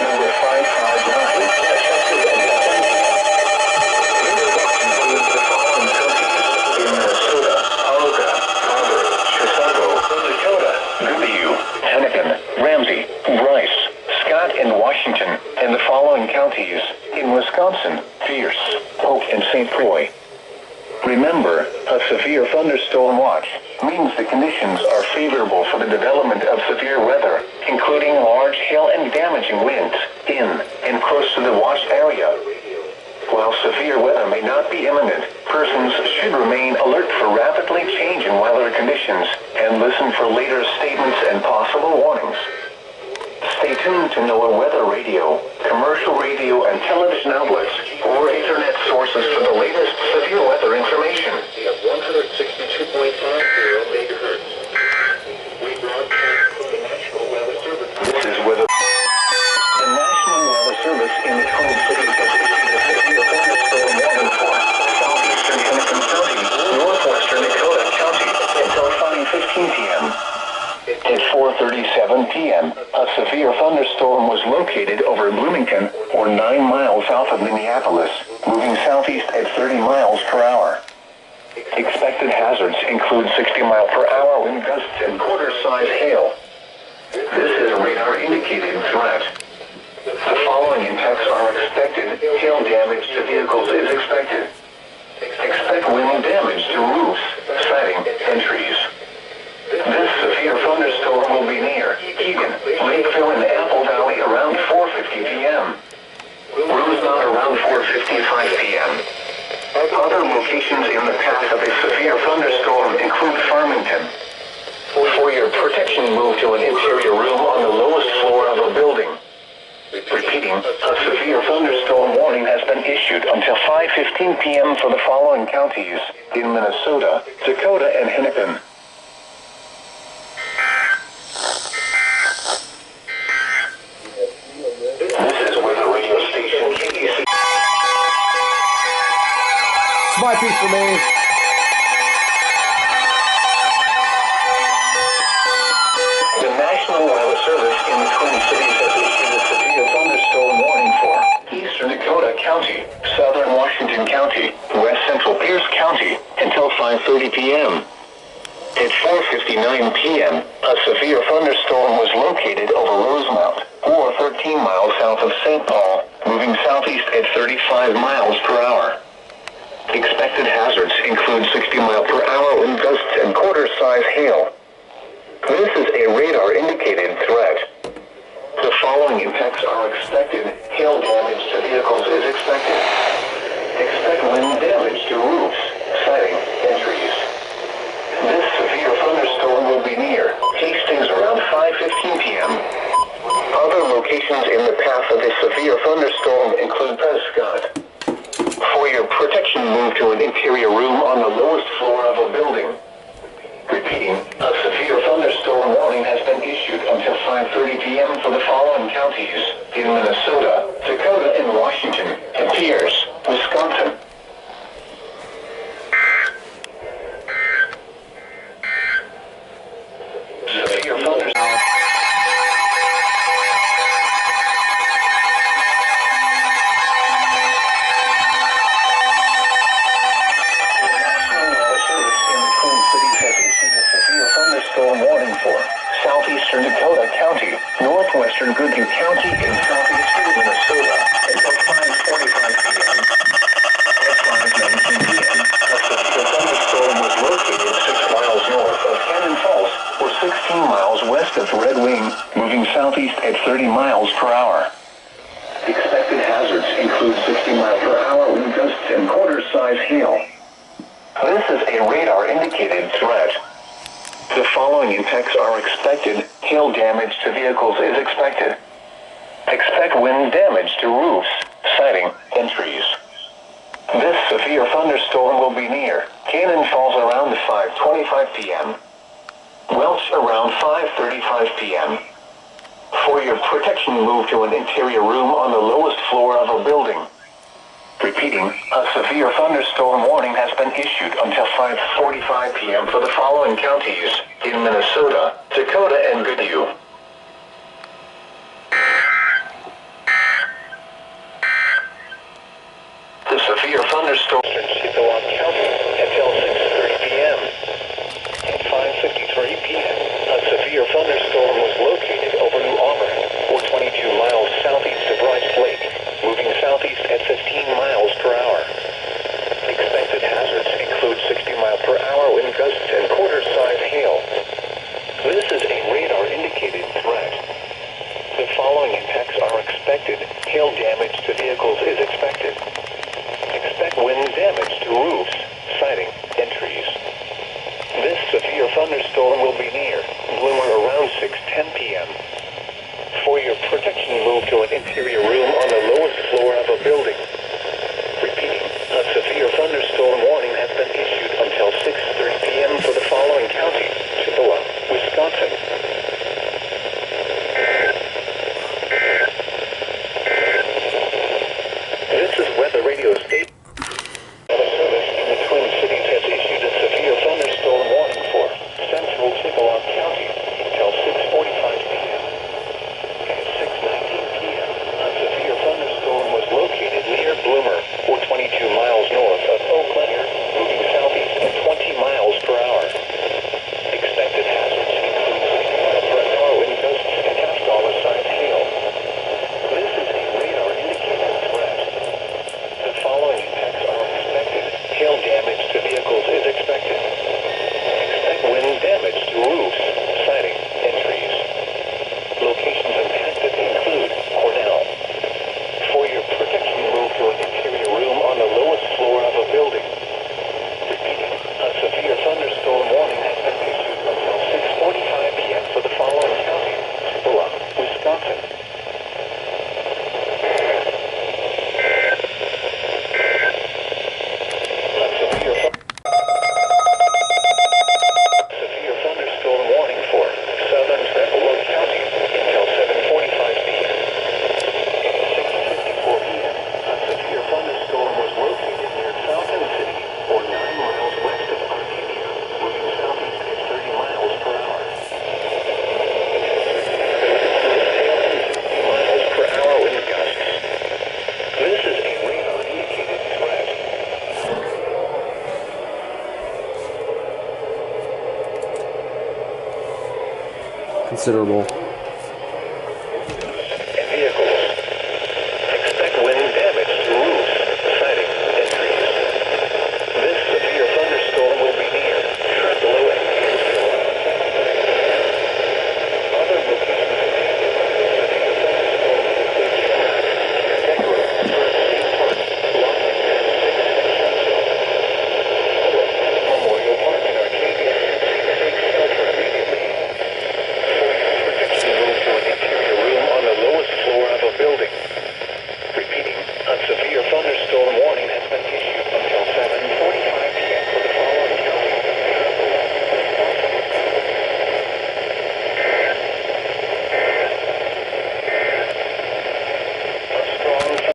number 559, effective at 10 p.m. This includes the following counties in Minnesota: Toluca, Auburn, Chisago, Dakota, Goodhue, Hennepin, Ramsey, Bryce, Scott, and Washington, and the following counties in Wisconsin: Pierce, Polk, and St. Croix. Remember, a severe thunderstorm watch means the conditions are favorable for the development of severe weather, including large hail and damaging winds in and close to the watched area. While severe weather may not be imminent, persons should remain alert for rapidly changing weather conditions and listen for later statements and possible warnings. Stay tuned to NOAA weather radio, commercial radio and television outlets, or internet sources for the latest severe weather information. At 162.50 megahertz. We broadcast from the National Weather Service. This is weather. The National Weather Service in the Twin Cities has issued a severe thunderstorm warning for southeastern Hennepin County, northwestern Dakota County, until 5:15 p.m. At 4:37 p.m., a severe thunderstorm was located over Bloomington, or 9 miles south of Minneapolis, moving southeast at 30 miles per hour. Expected hazards include 60-mile-per-hour wind gusts and quarter-size hail. This is a radar-indicated threat. The following impacts are expected. Hail damage to vehicles is expected. Expect wind damage to roofs, siding, and trees. This severe thunderstorm will be near Eagan, Lakeville, and Apple Valley around 4:50 p.m. Rosemount around 4:55 p.m. Other locations in the path of a severe thunderstorm include Farmington. For your protection, move to an interior room on the lowest floor of a building. Repeating, a severe thunderstorm warning has been issued until 5:15 p.m. for the following counties in Minnesota, Dakota, and Hennepin. My piece for me. The National Weather Service in the Twin Cities has issued a severe thunderstorm warning for eastern Dakota County, southern Washington County, west central Pierce County until 5:30 p.m. At 4:59 p.m., a severe thunderstorm was located over Rosemount, or 13 miles south of St. Paul, moving southeast at 35 miles per hour. Expected hazards include 60-mile-per-hour wind gusts and quarter-size hail. This is a radar-indicated threat. The following impacts are expected. Hail damage to vehicles is expected. Expect wind damage to roofs, siding, and trees. This severe thunderstorm will be near Hastings around 5:15 p.m. Other locations in the path of a severe thunderstorm include Prescott. For your protection, move to an interior room on the lowest floor of a building. Repeating, a severe thunderstorm warning has been issued until 5:30 p.m. for the following counties in Minnesota, Dakota, and Washington, and Pierce, Wisconsin. Severe thunderstorm. Warning for southeastern Dakota County, northwestern Goodhue County, and southeastern Minnesota until 5:45 p.m. At 5:19 p.m., a severe thunderstorm was located 6 miles north of Cannon Falls, or 16 miles west of Red Wing, moving southeast at 30 miles per hour. Expected hazards include 60-mile-per-hour wind gusts and quarter-size hail. This is a radar-indicated threat. The following impacts are expected. Hail damage to vehicles is expected. Expect wind damage to roofs, siding, and trees. This severe thunderstorm will be near Cannon Falls around 5:25 p.m. Welch around 5:35 p.m. For your protection, move to an interior room on the lowest floor of a building. Repeating, a severe thunderstorm warning has been issued until 5:45 p.m. for the following counties in Minnesota, Dakota, and Goodhue. to an interior room on the lowest floor of a building. Repeating, a severe thunderstorm warning has been issued until 6:30 p.m. for the following counties: Chippewa, Wisconsin. This is Weather Radio State. Weather Service in the Twin Cities has issued a severe thunderstorm warning for central Chippewa County until 6:45 p.m. At 6:19 p.m., a severe thunderstorm was located near Bloomer, or 22 miles north of Eau Claire, moving southeast at 20 miles per hour. Expected hazards include 60 mile per hour wind gusts and half-dollar-sized hail. This is a radar-indicated threat. The following impacts are expected. Hail damage to vehicles is expected. Expect wind damage to roofs, siding, and trees. Locations impacted include Cornell. For your protection, move to an interior room on the lowest floor of a building. Repeating, a severe thunderstorm warning has been issued until 6:45 p.m. for the following counties: Chippewa, Wisconsin. Severe thunderstorm warning for southern Chippewa County until 7:45 p.m. At 6:54 p.m., a severe thunderstorm was located near Fountain City, or 9 miles west of Arcadia, moving southeast at 30 miles per hour. Hail and 60 miles per hour wind gusts. This is a radar-indicated threat. Considerable.